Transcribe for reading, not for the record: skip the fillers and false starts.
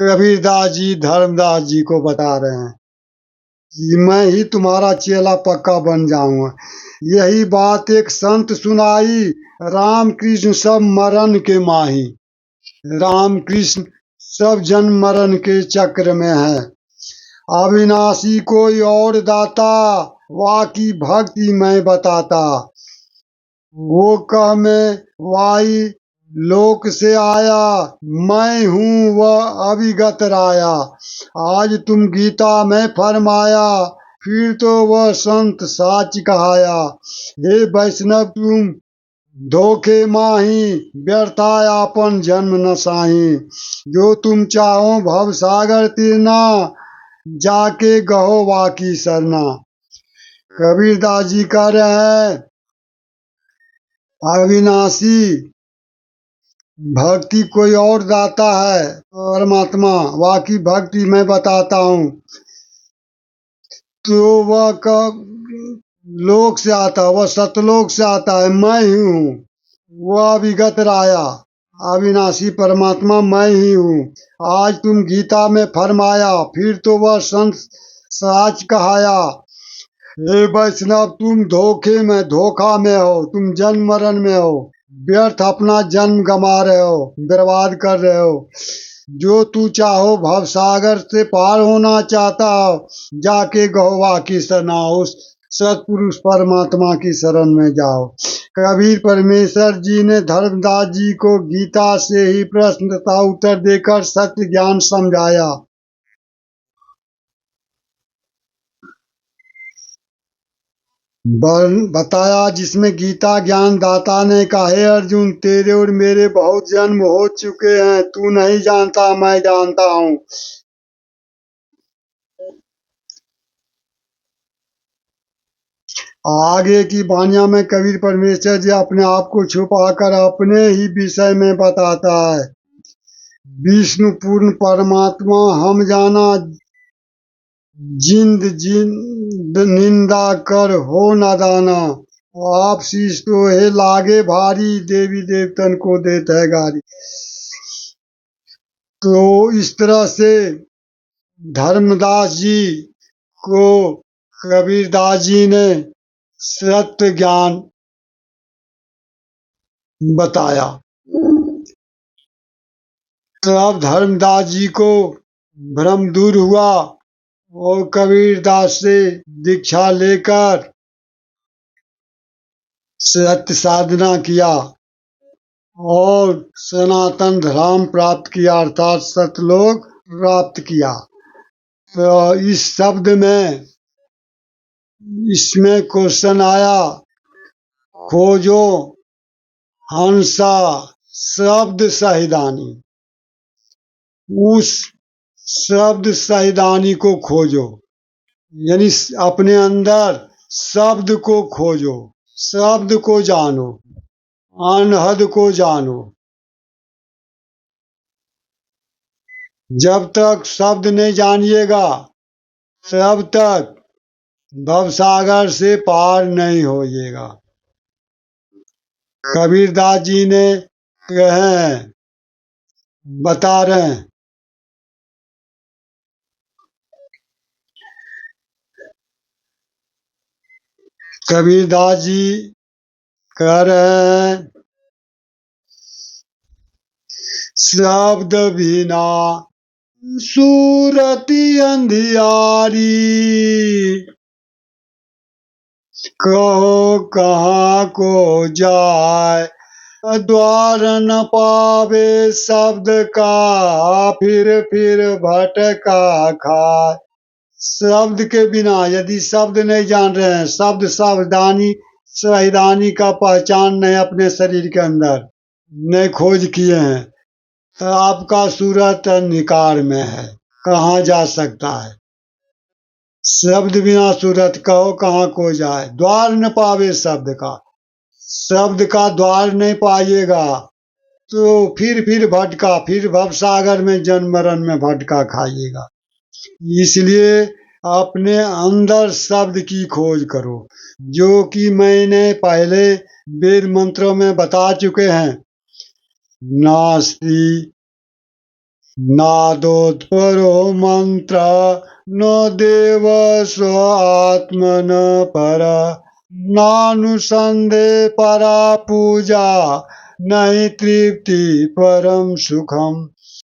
कबीरदास जी धर्मदास जी को बता रहे हैं कि मैं ही तुम्हारा चेला पक्का बन जाऊंगा। यही बात एक संत सुनाई, राम कृष्ण सब मरण के माही। राम कृष्ण सब जन्म मरण के चक्र में है। अविनाशी कोई और दाता, वाकी भक्ति मैं बताता। वो कह मैं वाई लोक से आया, मैं हूँ वह अविगत राया। आज तुम गीता में फरमाया, फिर तो वह संत साच कहाया। हे वैष्णव तुम धोखे माही, व्यर्थायापन जन्म न साही। जो तुम चाहो भव सागर तीरना, जाके गहो वाकी सरना। कबीरदास जी कह रहे हैं अविनाशी भक्ति कोई और दाता है, परमात्मा वाकी भक्ति मैं बताता हूँ। तो वह लोक से आता, वह सतलोक से आता है, मैं ही हूँ वह विगत राया। अविनाशी परमात्मा मैं ही हूँ। आज तुम गीता में फरमाया, फिर तो वह संत साच कहाया। हे वैष्णव तुम धोखा में हो, तुम जन्म मरण में हो, व्यर्थ अपना जन्म गंवा रहे हो, बर्बाद कर रहे हो। जो तू चाहो भव सागर से पार होना चाहता हो, जाके गौवा की शरणा, उस सतपुरुष परमात्मा की शरण में जाओ। कबीर परमेश्वर जी ने धर्मदास जी को गीता से ही प्रश्न तथा उत्तर देकर सत्य ज्ञान समझाया। बताया जिसमें गीता ज्ञान दाता ने कहा, हे अर्जुन तेरे और मेरे बहुत जन्म हो चुके हैं, तू नहीं जानता मैं जानता हूँ। आगे की वाणियों में कबीर परमेश्वर जी अपने आप को छुपाकर अपने ही विषय में बताता है। विष्णु पूर्ण परमात्मा हम जाना, जिंद जिंद निंदा कर हो न दाना। आप शीश तो है लागे भारी, देवी देवतन को देता है गारी। तो इस तरह से धर्मदास जी को कबीरदास जी ने सत्य ज्ञान बताया। तब धर्मदास जी को भ्रम दूर हुआ और कबीरदास से दीक्षा लेकर सत्य साधना किया और सनातन धर्म प्राप्त किया, अर्थात सतलोक प्राप्त किया। तो इस शब्द में इसमें क्वेश्चन आया, खोजो हंसा शब्द सहिदानी। उस शब्द सहिदानी को खोजो, यानी अपने अंदर शब्द को खोजो, शब्द को जानो, अनहद को जानो। जब तक शब्द नहीं जानिएगा तब तक भवसागर से पार नहीं होइएगा। कबीरदास जी ने कहे बता रहे हैं, कबीरदास जी कह रहे हैं शब्द बिना सूरती अंधियारी, कहो कहाँ को जाए द्वार न पावे शब्द का, फिर भटका खाए। शब्द के बिना, यदि शब्द नहीं जान रहे हैं, शब्द सावधानी सावधानी का पहचान नहीं अपने शरीर के अंदर नहीं खोज किए हैं, तो आपका सूरत निकार में है, कहाँ जा सकता है। शब्द बिना सूरत कहो कहाँ को जाए, द्वार न पावे शब्द का, शब्द का द्वार नहीं पाइएगा तो फिर भटका, फिर भवसागर में जन्म मरण में भटका खाइएगा। इसलिए अपने अंदर शब्द की खोज करो, जो कि मैंने पहले वेद मंत्रों में बता चुके हैं। नास्ति नादोत्परो मंत्र न देव स्व आत्मन पर नानुसंदे परा पूजा नहीं तृप्ति परम सुखम